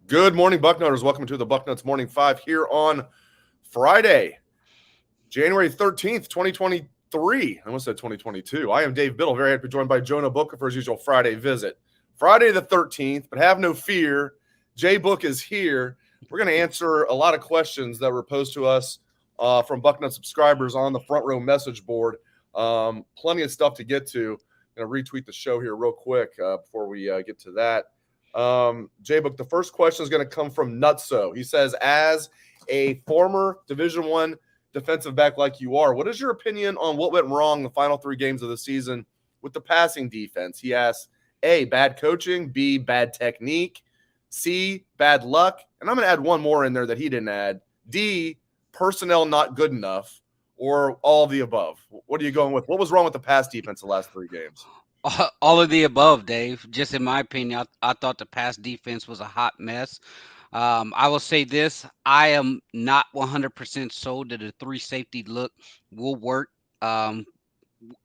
Good morning, Bucknutters. Welcome to the Bucknuts Morning 5 here on Friday, January 13th, 2023. I almost said 2022. I am Dave Biddle, very happy to be joined by Jonah Booker for his usual Friday visit. Friday the 13th, but have no fear. Jay Book is here. We're going to answer a lot of questions that were posed to us from Bucknut subscribers on the front row message board. Plenty of stuff to get to. I'm going to retweet the show here real quick before we get to that. J-Book, the first question is going to come from Nutso. He says, as a former Division I defensive back like you are, what is your opinion on what went wrong the final 3 games of the season with the passing defense? He asks, A, bad coaching, B, bad technique, C, bad luck, and I'm going to add one more in there that he didn't add, D, personnel not good enough, or all of the above. What are you going with? What was wrong with the pass defense the last 3 games? All of the above, Dave. Just in my opinion, I thought the pass defense was a hot mess. I will say this: I am not 100% sold that a 3 safety look will work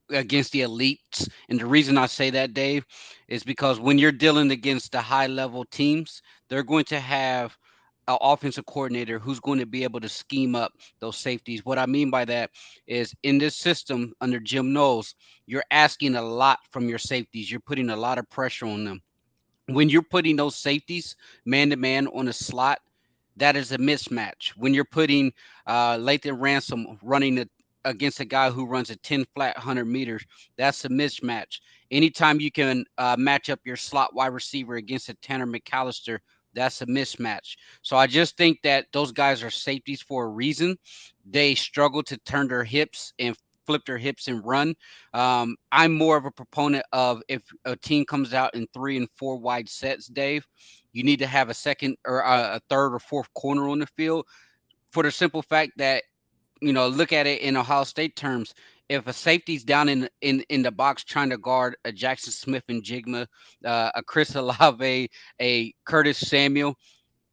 against the elites. And the reason I say that, Dave, is because when you're dealing against the high level teams, they're going to have an offensive coordinator who's going to be able to scheme up those safeties. What I mean by that is in this system under Jim Knowles, you're asking a lot from your safeties. You're putting a lot of pressure on them. When you're putting those safeties man to man on a slot, that is a mismatch. When you're putting Lathan Ransom running against a guy who runs a 10 flat 100 meters, that's a mismatch. Anytime you can match up your slot wide receiver against a Tanner McAllister, that's a mismatch. So I just think that those guys are safeties for a reason. They struggle to turn their hips and flip their hips and run. I'm more of a proponent of if a team comes out in 3 and 4 wide sets, Dave, you need to have a second or a third or fourth corner on the field for the simple fact that look at it in Ohio State terms. If a safety's down in the box trying to guard a Jackson Smith and Jigma, a Chris Olave, a Curtis Samuel,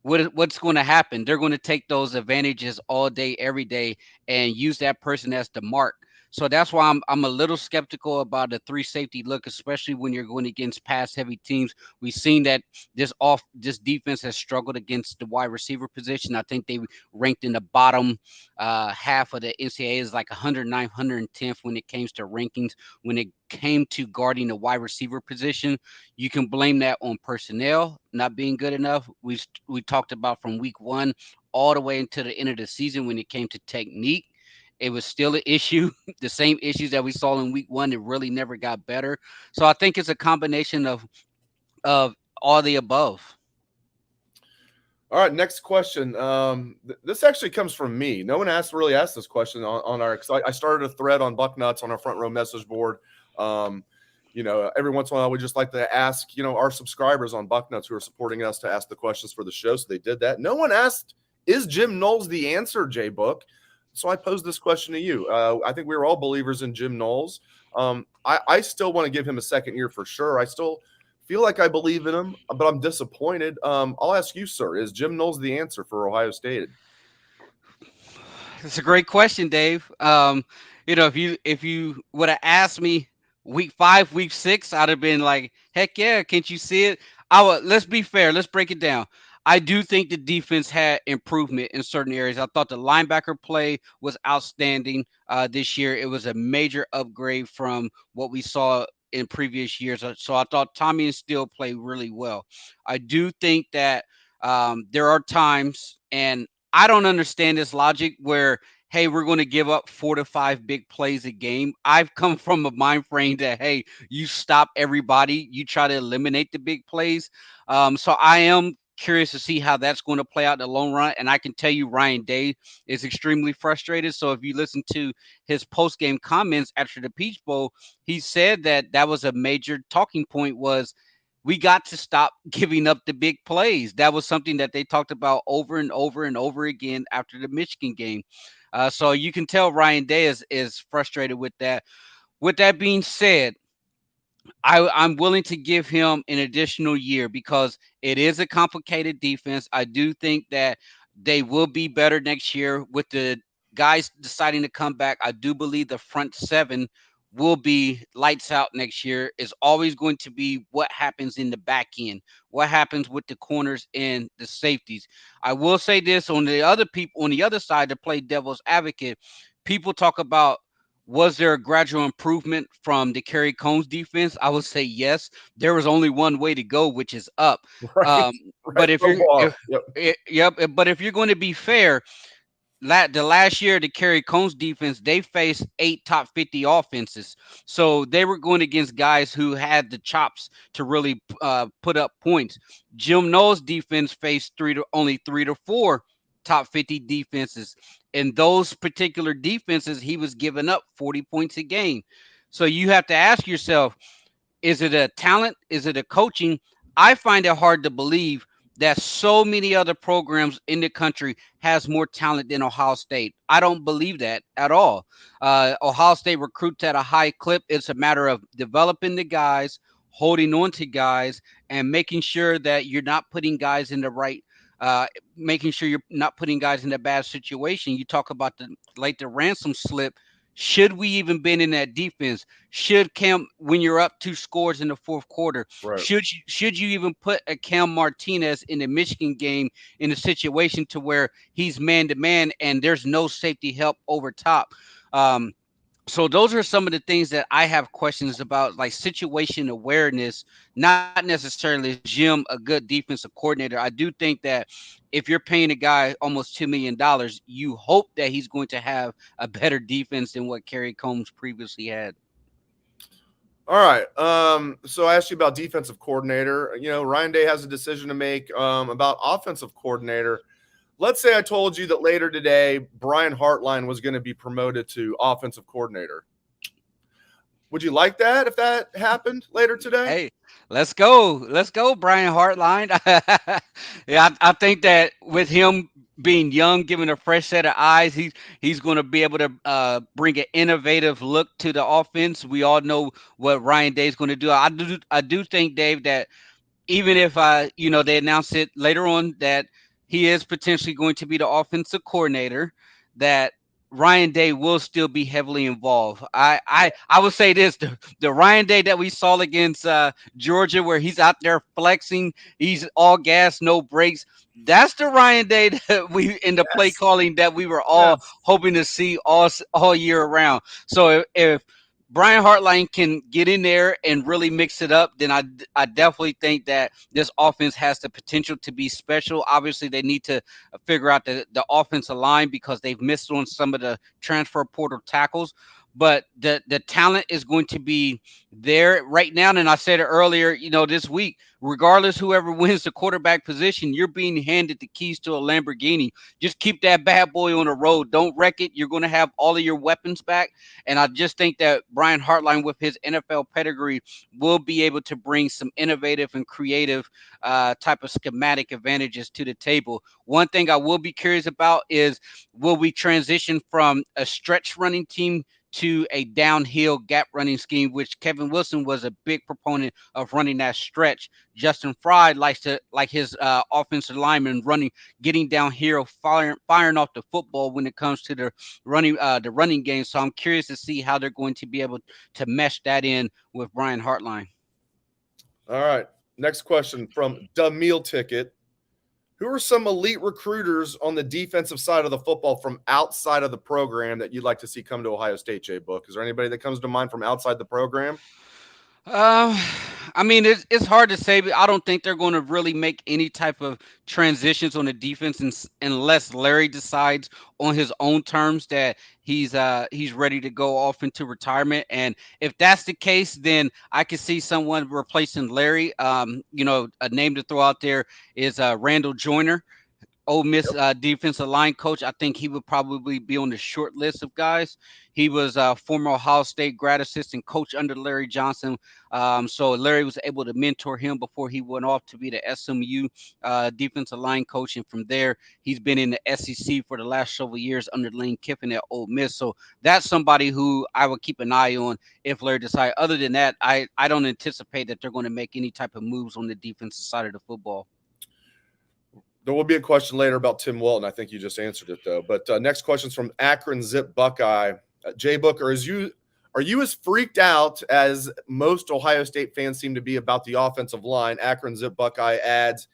what's going to happen? They're going to take those advantages all day, every day, and use that person as the mark. So that's why I'm a little skeptical about a 3 safety look, especially when you're going against pass heavy teams. We've seen that this defense has struggled against the wide receiver position. I think they ranked in the bottom half of the NCAA is like 109th, 110th when it comes to rankings. When it came to guarding the wide receiver position, you can blame that on personnel not being good enough. We talked about from week 1 all the way into the end of the season when it came to technique. It was still an issue. The same issues that we saw in week 1, it really never got better. So I think it's a combination of all the above. All right, next question. This actually comes from me. No one really asked this question on our. Cause I started a thread on Bucknuts on our front row message board. Every once in a while we just like to ask, our subscribers on Bucknuts who are supporting us to ask the questions for the show. So they did that. No one asked, is Jim Knowles the answer, Jay Book? So I posed this question to you. I think we were all believers in Jim Knowles. I still want to give him a second year for sure. I still feel like I believe in him, but I'm disappointed. I'll ask you, sir, is Jim Knowles the answer for Ohio State? It's a great question, Dave. If you would have asked me week 5, week 6, I'd have been like, heck yeah, can't you see it? I would. Let's be fair. Let's break it down. I do think the defense had improvement in certain areas. I thought the linebacker play was outstanding this year. It was a major upgrade from what we saw in previous years. So I thought Tommy and Steele played really well. I do think that there are times, and I don't understand this logic where, hey, we're going to give up 4 to 5 big plays a game. I've come from a mind frame that, hey, you stop everybody, you try to eliminate the big plays. So I am curious to see how that's going to play out in the long run. And I can tell you, Ryan Day is extremely frustrated. So if you listen to his post game comments after the Peach Bowl, he said that that was a major talking point was we got to stop giving up the big plays. That was something that they talked about over and over and over again after the Michigan game. So you can tell Ryan Day is frustrated with that. With that being said, I'm willing to give him an additional year because it is a complicated defense. I do think that they will be better next year with the guys deciding to come back. I do believe the front 7 will be lights out next year is always going to be what happens in the back end, what happens with the corners and the safeties. I will say this on the other people on the other side to play devil's advocate, people talk about was there a gradual improvement from the Kerry Combs defense? I would say yes. There was only one way to go, which is up. Right. Um, Right. but if Low you're, bar. if, Yep. yep. But if you're going to be fair, the last year the Kerry Combs defense, they faced 8 top 50 offenses. So they were going against guys who had the chops to really put up points. Jim Knowles defense faced only 3 to 4 top 50 defenses. And those particular defenses, he was giving up 40 points a game. So you have to ask yourself, is it a talent? Is it a coaching? I find it hard to believe that so many other programs in the country has more talent than Ohio State. I don't believe that at all. Ohio State recruits at a high clip. It's a matter of developing the guys, holding on to guys, and making sure that you're not putting guys in the right. Making sure you're not putting guys in a bad situation. You talk about the ransom slip. Should we even been in that defense? Should Cam, when you're up 2 scores in the fourth quarter, Right. should you even put a Cam Martinez in the Michigan game in a situation to where he's man to man and there's no safety help over top? Um, so those are some of the things that I have questions about, like situation awareness. Not necessarily is Jim a good defensive coordinator. I do think that if you're paying a guy almost $2 million, you hope that he's going to have a better defense than what Kerry Combs previously had. All right. So I asked you about defensive coordinator. Ryan Day has a decision to make about offensive coordinator. Let's say I told you that later today, Brian Hartline was going to be promoted to offensive coordinator. Would you like that if that happened later today? Hey, let's go, Brian Hartline. Yeah, I think that with him being young, given a fresh set of eyes, he's going to be able to bring an innovative look to the offense. We all know what Ryan Day's going to do. I do think, Dave, that even if they announce it later on that he is potentially going to be the offensive coordinator, that Ryan Day will still be heavily involved. I would say this: the Ryan Day that we saw against Georgia, where he's out there flexing, he's all gas, no brakes. That's the Ryan Day that we in the play Yes. calling that we were all Yes. hoping to see all year around. So if Brian Hartline can get in there and really mix it up, then I definitely think that this offense has the potential to be special. Obviously, they need to figure out the offensive line because they've missed on some of the transfer portal tackles. But the talent is going to be there right now. And I said it earlier, this week, regardless whoever wins the quarterback position, you're being handed the keys to a Lamborghini. Just keep that bad boy on the road. Don't wreck it. You're going to have all of your weapons back. And I just think that Brian Hartline, with his NFL pedigree, will be able to bring some innovative and creative type of schematic advantages to the table. One thing I will be curious about is, will we transition from a stretch running team to a downhill gap running scheme, which Kevin Wilson was a big proponent of running that stretch. Justin Fry likes to like his offensive lineman running, getting downhill, firing off the football when it comes to the running game. So I'm curious to see how they're going to be able to mesh that in with Brian Hartline. All right. Next question from the Meal Ticket. Who are some elite recruiters on the defensive side of the football from outside of the program that you'd like to see come to Ohio State, Jay Book? Is there anybody that comes to mind from outside the program? Um, I mean, it's hard to say, but I don't think they're going to really make any type of transitions on the defense unless Larry decides on his own terms that he's ready to go off into retirement. And if that's the case, then I could see someone replacing Larry. A name to throw out there is Randall Joyner, Ole Miss defensive line coach. I think he would probably be on the short list of guys. He was a former Ohio State grad assistant coach under Larry Johnson. So Larry was able to mentor him before he went off to be the SMU defensive line coach. And from there, he's been in the SEC for the last several years under Lane Kiffin at Ole Miss. So that's somebody who I would keep an eye on if Larry decides. Other than that, I don't anticipate that they're going to make any type of moves on the defensive side of the football. There will be a question later about Tim Walton. I think you just answered it though. But next question is from Akron Zip Buckeye. Jay Booker, Are you as freaked out as most Ohio State fans seem to be about the offensive line? Akron Zip Buckeye adds,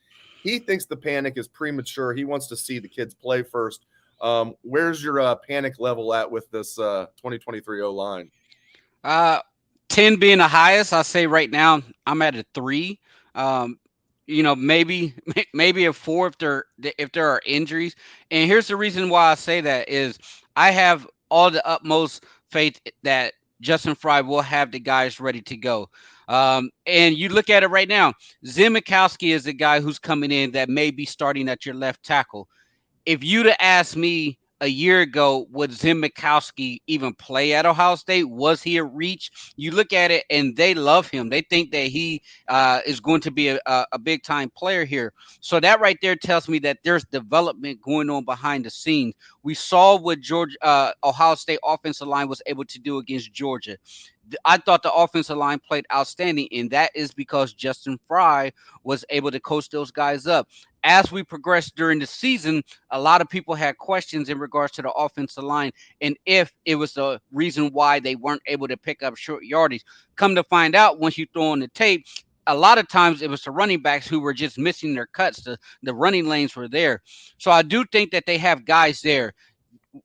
he thinks the panic is premature. He wants to see the kids play first. Where's your panic level at with this 2023 O line? Uh, 10 being the highest, I say right now I'm at a 3. Um, maybe maybe a 4 if there are injuries. And here's the reason why I say that is I have all the utmost faith that Justin Fry will have the guys ready to go. And you look at it right now, Zim Mikowski is the guy who's coming in that may be starting at your left tackle. If you'd have asked me a year ago, would Zim Mikowski even play at Ohio State? Was he a reach? You look at it, and they love him. They think that he is going to be a big time player here. So that right there tells me that there's development going on behind the scenes. We saw what Ohio State offensive line was able to do against Georgia. I thought the offensive line played outstanding, and that is because Justin Fry was able to coach those guys up. As we progressed during the season, a lot of people had questions in regards to the offensive line and if it was the reason why they weren't able to pick up short yardage. Come to find out, once you throw on the tape, a lot of times it was the running backs who were just missing their cuts. The running lanes were there. So I do think that they have guys there.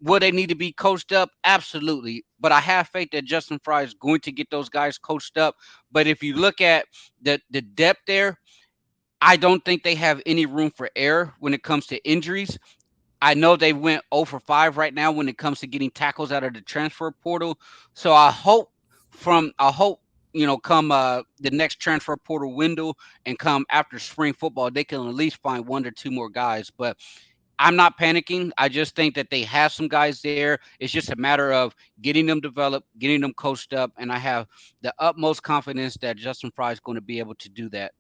Will they need to be coached up? Absolutely. But I have faith that Justin Fry is going to get those guys coached up. But if you look at the depth there, I don't think they have any room for error when it comes to injuries. I know they went 0 for 5 right now when it comes to getting tackles out of the transfer portal. So I hope come the next transfer portal window and come after spring football, they can at least find 1 or 2 more guys. But I'm not panicking. I just think that they have some guys there. It's just a matter of getting them developed, getting them coached up, and I have the utmost confidence that Justin Fry is going to be able to do that.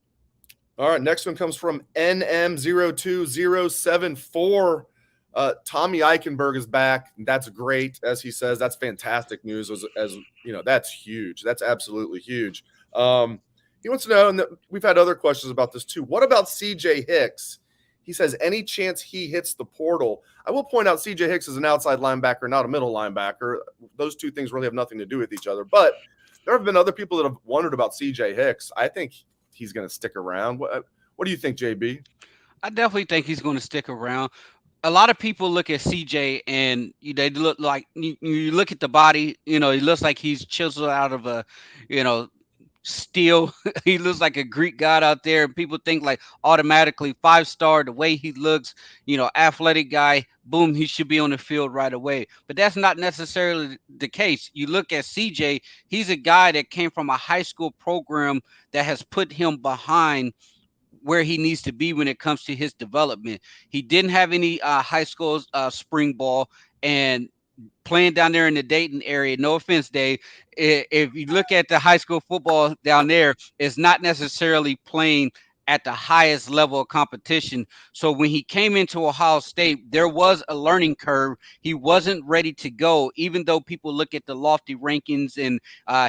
All right, next one comes from NM02074. Tommy Eichenberg is back. That's great, as he says. That's fantastic news. As you know, that's huge. That's absolutely huge. He wants to know, and we've had other questions about this too. What about CJ Hicks? He says, any chance he hits the portal? I will point out CJ Hicks is an outside linebacker, not a middle linebacker. Those two things really have nothing to do with each other. But there have been other people that have wondered about CJ Hicks. I think he's going to stick around. What do you think, JB? I definitely think he's going to stick around. A lot of people look at CJ and they look like you look at the body, he looks like he's chiseled out of a, you know, steel. He looks like a Greek god out there, and people think like automatically 5-star the way he looks, athletic guy, boom, he should be on the field right away. But that's not necessarily the case. You look at CJ, he's a guy that came from a high school program that has put him behind where he needs to be when it comes to his development. He didn't have any high school spring ball, and playing down there in the Dayton area, no offense, Dave, if you look at the high school football down there, it's not necessarily playing at the highest level of competition. So when he came into Ohio State, there was a learning curve. He wasn't ready to go, even though people look at the lofty rankings and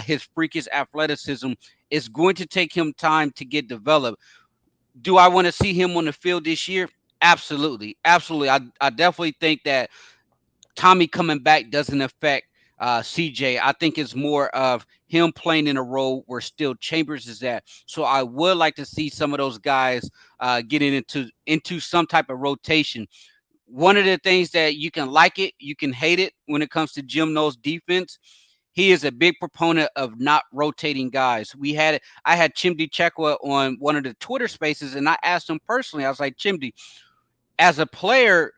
his freakish athleticism. It's going to take him time to get developed. Do I want to see him on the field this year? Absolutely. Absolutely. I definitely think that Tommy coming back doesn't affect CJ. I think it's more of him playing in a role where still Chambers is at. So I would like to see some of those guys getting into some type of rotation. One of the things that you can like it, you can hate it when it comes to Jim Knowles' defense. He is a big proponent of not rotating guys. I had Chimdi Chekwa on one of the Twitter spaces, and I asked him personally. I was like, Chimdi, as a player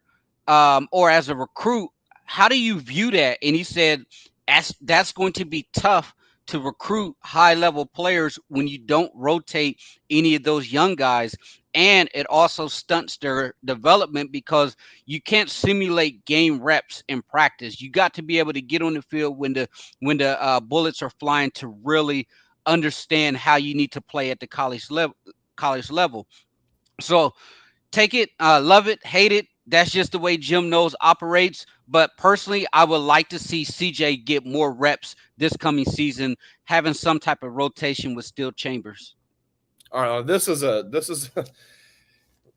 or as a recruit, how do you view that? And he said, that's going to be tough to recruit high level players when you don't rotate any of those young guys. And it also stunts their development because you can't simulate game reps in practice. You got to be able to get on the field when the bullets are flying to really understand how you need to play at the college level. So take it, love it, hate it. That's just the way Jim Knowles operates. But personally, I would like to see CJ get more reps this coming season, having some type of rotation with Steel Chambers. All right, this is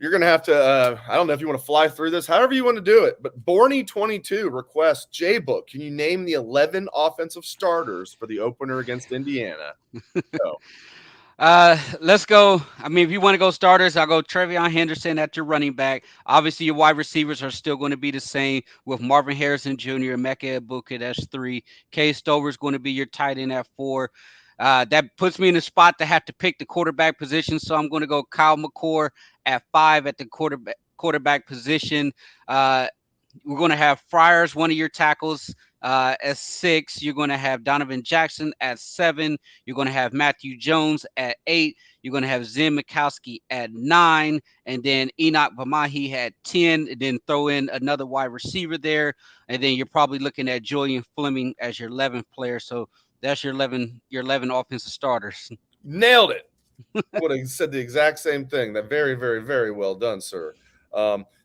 you're going to have to, I don't know if you want to fly through this, however you want to do it. But Borny22 requests, J-Book, can you name the 11 offensive starters for the opener against Indiana? Go. Let's go. I mean, if you want to go starters, I'll go Trevion Henderson at your running back. Obviously, your wide receivers are still going to be the same with Marvin Harrison Jr., Mecca Ibuka, that's 3. Kay Stover's going to be your tight end at 4. That puts me in a spot to have to pick the quarterback position, so I'm going to go Kyle McCord at 5 at the quarterback position. Uh, we're going to have Friars, one of your tackles, at 6. You're going to have Donovan Jackson at 7. You're going to have Matthew Jones at 8. You're going to have Zim Mikowski at 9. And then Enoch Vamahi at 10. And then throw in another wide receiver there. And then you're probably looking at Julian Fleming as your 11th player. So that's your 11 offensive starters. Nailed it. Would have said the exact same thing. That very, very, very well done, sir.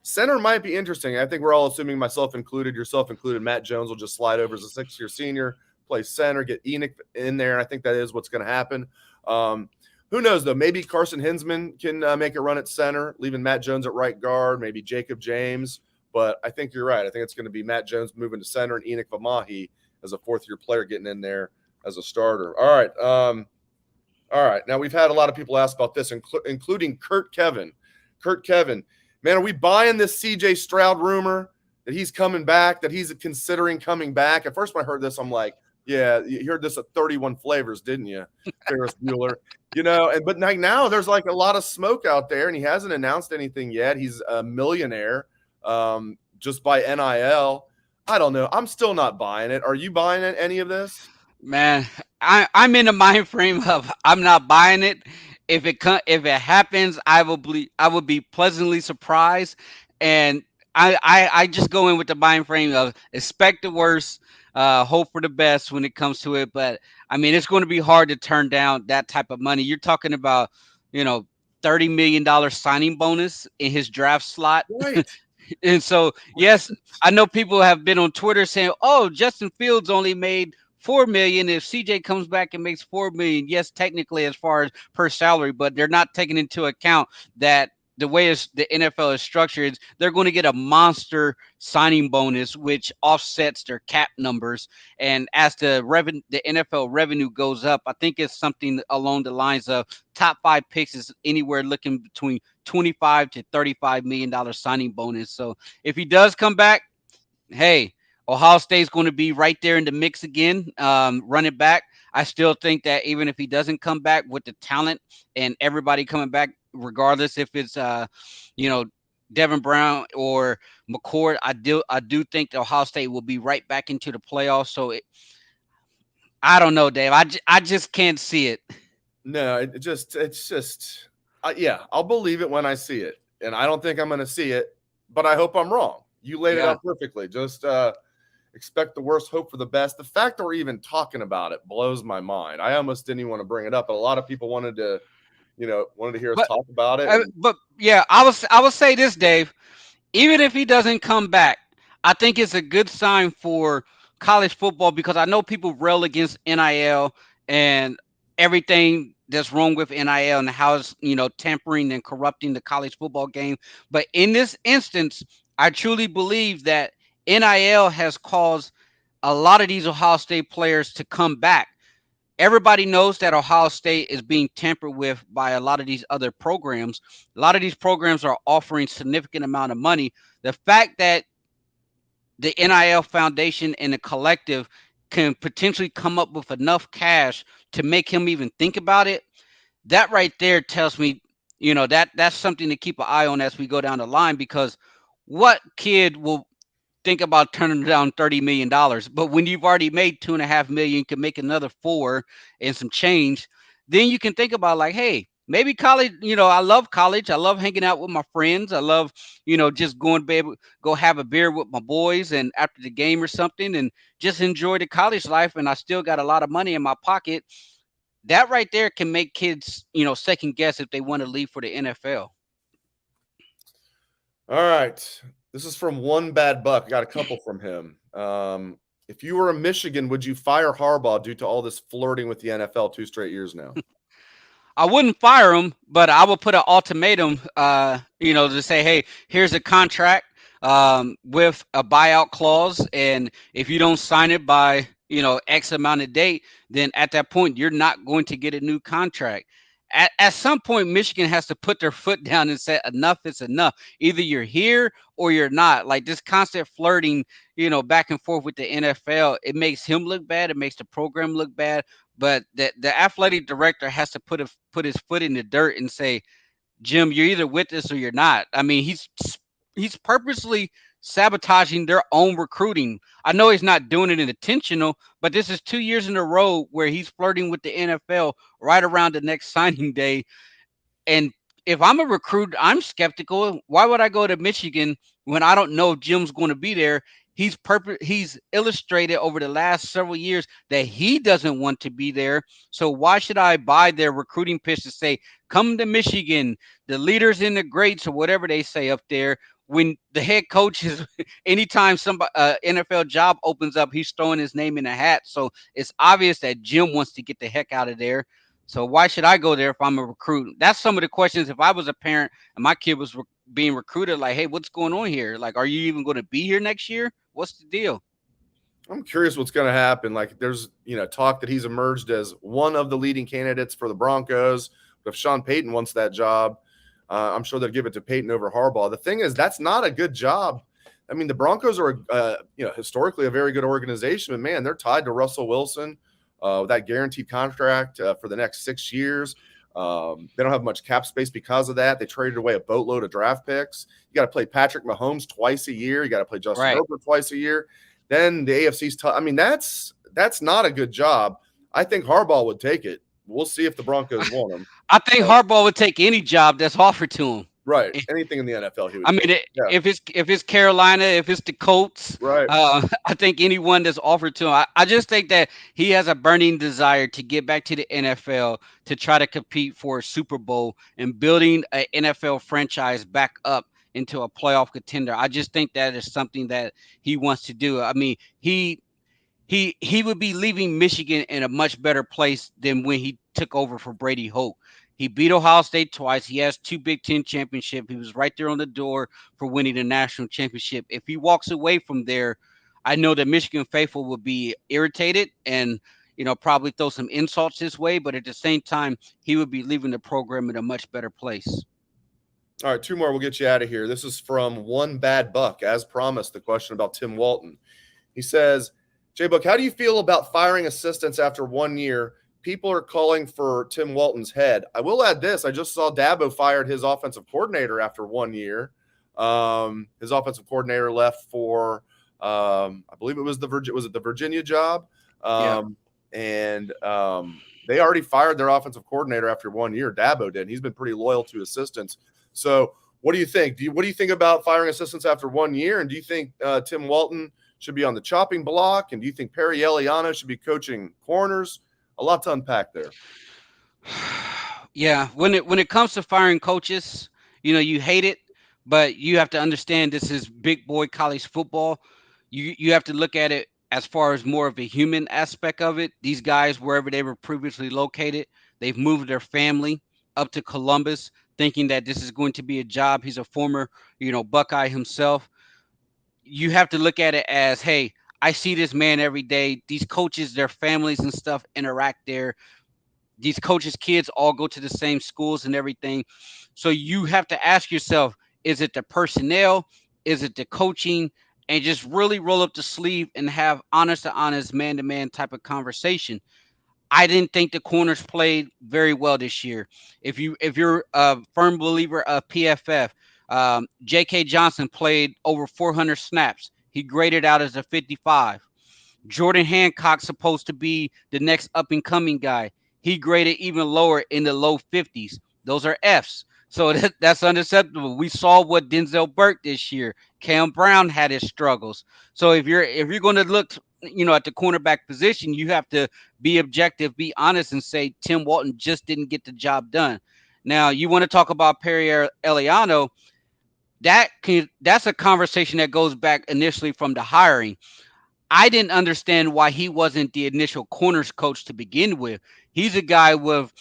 Center might be interesting. I think we're all assuming, myself included, yourself included, Matt Jones will just slide over as a 6-year senior, play center, get Enoch in there. And I think that is what's going to happen. Who knows, though? Maybe Carson Hinsman can make a run at center, leaving Matt Jones at right guard, maybe Jacob James. But I think you're right. I think it's going to be Matt Jones moving to center and Enoch Vamahi as a 4th-year player getting in there as a starter. All right. All right. Now, we've had a lot of people ask about this, including Kurt Kevin. Kurt Kevin, man, are we buying this CJ Stroud rumor that he's coming back, that he's considering coming back? At first, when I heard this, I'm like, yeah, you heard this at 31 Flavors, didn't you, Ferris Bueller? But now there's like a lot of smoke out there, and he hasn't announced anything yet. He's a millionaire just by NIL. I don't know. I'm still not buying it. Are you buying it, any of this? Man, I'm in the mind frame of I'm not buying it. If if it happens, I will be pleasantly surprised, and I just go in with the mind frame of expect the worst, hope for the best when it comes to it. But I mean, it's going to be hard to turn down that type of money. You're talking about, you know, $30 million signing bonus in his draft slot. Right. And so, yes, I know people have been on Twitter saying, "Oh, Justin Fields only made 4 million. If CJ comes back and makes 4 million, yes, technically as far as per salary, but they're not taking into account that the way the NFL is structured, they're going to get a monster signing bonus, which offsets their cap numbers. And as the NFL revenue goes up, I think it's something along the lines of top 5 picks is anywhere looking between 25 to $35 million signing bonus. So if he does come back, hey, Ohio State's going to be right there in the mix again, running back. I still think that even if he doesn't come back with the talent and everybody coming back, regardless if it's you know, Devin Brown or McCord, I do think Ohio State will be right back into the playoffs. So I don't know, Dave. I just can't see it. No, yeah, I'll believe it when I see it. And I don't think I'm going to see it, but I hope I'm wrong. You laid it out perfectly. Just expect the worst, hope for the best. The fact that we're even talking about it blows my mind. I almost didn't even want to bring it up, but a lot of people wanted to hear us talk about it. But yeah, I will say this, Dave. Even if he doesn't come back, I think it's a good sign for college football because I know people rail against NIL and everything that's wrong with NIL and how it's, tampering and corrupting the college football game. But in this instance, I truly believe that NIL has caused a lot of these Ohio State players to come back. Everybody knows that Ohio State is being tampered with by a lot of these other programs. A lot of these programs are offering significant amount of money. The fact that the NIL Foundation and the collective can potentially come up with enough cash to make him even think about it, that right there tells me, that's something to keep an eye on as we go down the line, because what kid will think about turning down $30 million? But when you've already made 2.5 million, you can make another 4 and some change. Then you can think about like, hey, maybe college. I love college. I love hanging out with my friends. I love, just going to go have a beer with my boys and after the game or something, and just enjoy the college life. And I still got a lot of money in my pocket. That right there can make kids, second guess if they want to leave for the NFL. All right. This is from One Bad Buck. I got a couple from him. If you were in Michigan, would you fire Harbaugh due to all this flirting with the NFL 2 straight years now? I wouldn't fire him, but I would put an ultimatum, to say, hey, here's a contract with a buyout clause, and if you don't sign it by X amount of date, then at that point you're not going to get a new contract. At some point, Michigan has to put their foot down and say enough is enough. Either you're here or you're not. Like this constant flirting, back and forth with the NFL, it makes him look bad. It makes the program look bad, but the athletic director has to put his foot in the dirt and say, Jim, you're either with us or you're not. I mean, he's purposely sabotaging their own recruiting. I know he's not doing it intentional, but this is 2 years in a row where he's flirting with the NFL right around the next signing day. And if I'm a recruit, I'm skeptical. Why would I go to Michigan when I don't know if Jim's going to be there? He's illustrated over the last several years that he doesn't want to be there. So why should I buy their recruiting pitch to say, come to Michigan, the leaders in the greats or whatever they say up there, when the head coach is anytime somebody NFL job opens up, he's throwing his name in a hat. So it's obvious that Jim wants to get the heck out of there. So why should I go there if I'm a recruit? That's some of the questions. If I was a parent and my kid was being recruited, like, hey, what's going on here? Like, are you even going to be here next year? What's the deal? I'm curious what's going to happen. Like, there's talk that he's emerged as one of the leading candidates for the Broncos. But if Sean Payton wants that job, I'm sure they'll give it to Payton over Harbaugh. The thing is, that's not a good job. I mean, the Broncos are, historically a very good organization, but man, they're tied to Russell Wilson with that guaranteed contract for the next 6 years. They don't have much cap space because of that. They traded away a boatload of draft picks. You got to play Patrick Mahomes twice a year. You got to play Justin Herbert twice a year. Then the AFC's tough. I mean, that's not a good job. I think Harbaugh would take it. We'll see if the Broncos want him. I think Harbaugh would take any job that's offered to him. Right. Anything in the NFL, he would. I mean, if it's Carolina, if it's the Colts, right. I think anyone that's offered to him. I just think that he has a burning desire to get back to the NFL to try to compete for a Super Bowl and building an NFL franchise back up into a playoff contender. I just think that is something that he wants to do. I mean, he would be leaving Michigan in a much better place than when he took over for Brady Hoke. He beat Ohio State twice. He has 2 Big Ten championships. He was right there on the door for winning the national championship. If he walks away from there, I know that Michigan faithful will be irritated and probably throw some insults his way. But at the same time, he would be leaving the program in a much better place. All right, 2 more. We'll get you out of here. This is from One Bad Buck. As promised, the question about Tim Walton. He says, J-Book, how do you feel about firing assistants after 1 year? People are calling for Tim Walton's head. I will add this. I just saw Dabo fired his offensive coordinator after 1 year. His offensive coordinator left for, I believe it was the Virginia job? And they already fired their offensive coordinator after 1 year. Dabo did. He's been pretty loyal to assistants. So what do you think? What do you think about firing assistants after 1 year? And do you think Tim Walton should be on the chopping block? And do you think Perry Eliano should be coaching corners? A lot to unpack there. Yeah, when it comes to firing coaches, you hate it, but you have to understand this is big boy college football. You have to look at it as far as more of a human aspect of it. These guys, wherever they were previously located, they've moved their family up to Columbus, thinking that this is going to be a job. He's a former, Buckeye himself. You have to look at it as, hey, I see this man every day. These coaches, their families and stuff interact there. These coaches' kids all go to the same schools and everything. So you have to ask yourself, is it the personnel? Is it the coaching? And just really roll up the sleeve and have honest to honest, man to man type of conversation. I didn't think the corners played very well this year. If you're a firm believer of PFF, J.K. Johnson played over 400 snaps. He graded out as a 55. Jordan Hancock's supposed to be the next up and coming guy. He graded even lower in the low 50s. Those are Fs. So that's unacceptable. We saw what Denzel Burke this year. Cam Brown had his struggles. So if you're going to look, at the cornerback position, you have to be objective, be honest, and say Tim Walton just didn't get the job done. Now you want to talk about Perry Eliano. That's a conversation that goes back initially from the hiring. I didn't understand why he wasn't the initial corners coach to begin with. He's a guy with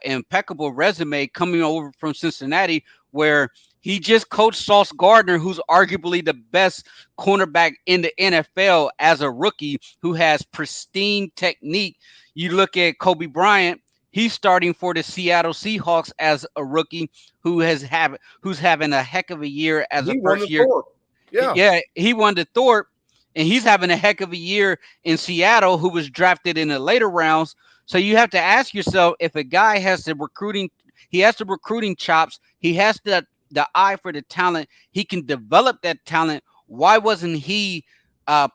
impeccable resume coming over from Cincinnati, where he just coached Sauce Gardner, who's arguably the best cornerback in the NFL as a rookie, who has pristine technique. You look at Kobe Bryant. He's starting for the Seattle Seahawks as a rookie who's having a heck of a year as a He won the first year. Thor. Yeah. Yeah, he won the Thorpe, and he's having a heck of a year in Seattle, who was drafted in the later rounds. So you have to ask yourself, if a guy has he has the recruiting chops, he has the eye for the talent, he can develop that talent. Why wasn't he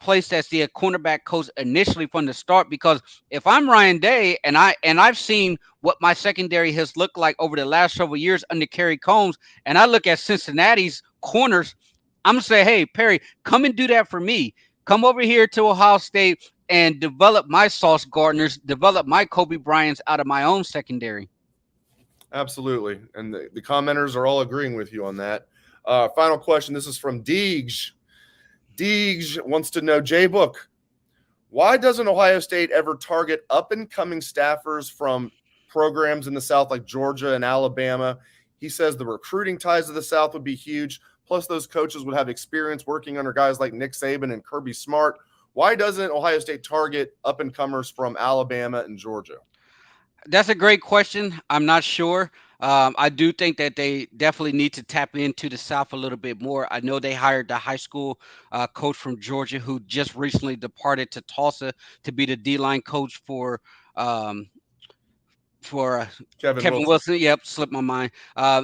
placed as the cornerback coach initially from the start? Because if I'm Ryan Day, and I've seen what my secondary has looked like over the last several years under Kerry Combs, and I look at Cincinnati's corners, I'm gonna say, hey, Perry, come and do that for me. Come over here to Ohio State and develop my Sauce Gardners, develop my Kobe Bryants out of my own secondary. Absolutely. And the commenters are all agreeing with you on that. Final question. This is from Deej. Deej wants to know, J Book, why doesn't Ohio State ever target up-and-coming staffers from programs in the South like Georgia and Alabama? He says the recruiting ties to the South would be huge. Plus, those coaches would have experience working under guys like Nick Saban and Kirby Smart. Why doesn't Ohio State target up-and-comers from Alabama and Georgia? That's a great question. I'm not sure. I do think that they definitely need to tap into the South a little bit more. I know they hired the high school coach from Georgia who just recently departed to Tulsa to be the D-line coach um, for Kevin Wilson. Yep, slipped my mind.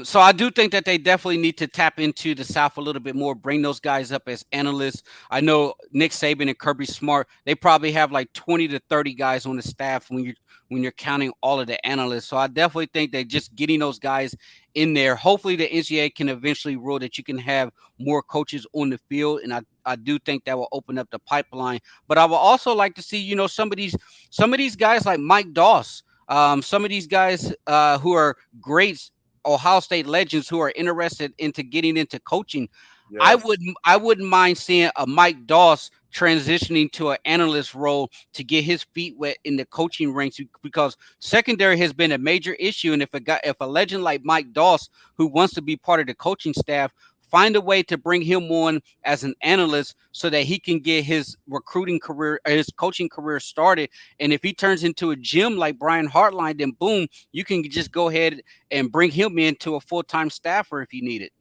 So I do think that they definitely need to tap into the South a little bit more, bring those guys up as analysts. I know Nick Saban and Kirby Smart, they probably have like 20 to 30 guys on the staff when you're counting all of the analysts. So I definitely think that just getting those guys in there, hopefully the NCAA can eventually rule that you can have more coaches on the field. And I do think that will open up the pipeline. But I would also like to see, some of these guys like Mike Doss, some of these guys who are great Ohio State legends who are interested into getting into coaching. Yes. I wouldn't mind seeing a Mike Doss transitioning to an analyst role to get his feet wet in the coaching ranks, because secondary has been a major issue. And if a legend like Mike Doss, who wants to be part of the coaching staff, find a way to bring him on as an analyst so that he can get his recruiting career, his coaching career started. And if he turns into a gym like Brian Hartline, then boom, you can just go ahead and bring him into a full-time staffer if you need it.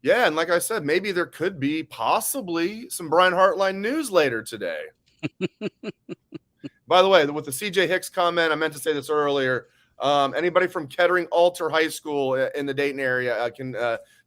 Yeah, and like I said, maybe there could be possibly some Brian Hartline news later today. By the way, with the CJ Hicks comment, I meant to say this earlier. Anybody from Kettering Alter High School in the Dayton area can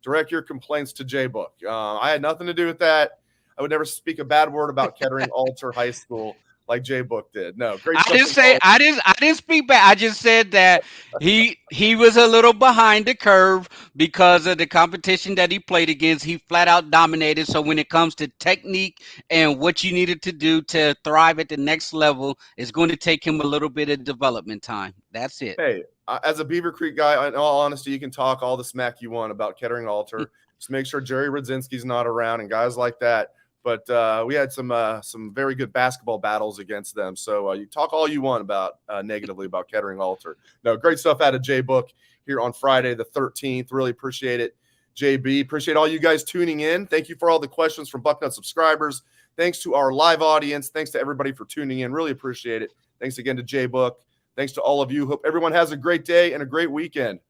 direct your complaints to J Book. I had nothing to do with that. I would never speak a bad word about Kettering Alter High School like J Book did. No, great stuff. I didn't speak back. I just said that he was a little behind the curve because of the competition that he played against. He flat out dominated. So when it comes to technique and what you needed to do to thrive at the next level, it's going to take him a little bit of development time. That's it. Hey, as a Beaver Creek guy, in all honesty, you can talk all the smack you want about Kettering Alter. Just make sure Jerry Radzinski's not around and guys like that. But we had some very good basketball battles against them. So you talk all you want about negatively about Kettering Alter. No, great stuff out of J Book here on Friday the 13th. Really appreciate it, JB. Appreciate all you guys tuning in. Thank you for all the questions from Bucknut subscribers. Thanks to our live audience. Thanks to everybody for tuning in. Really appreciate it. Thanks again to J Book. Thanks to all of you. Hope everyone has a great day and a great weekend.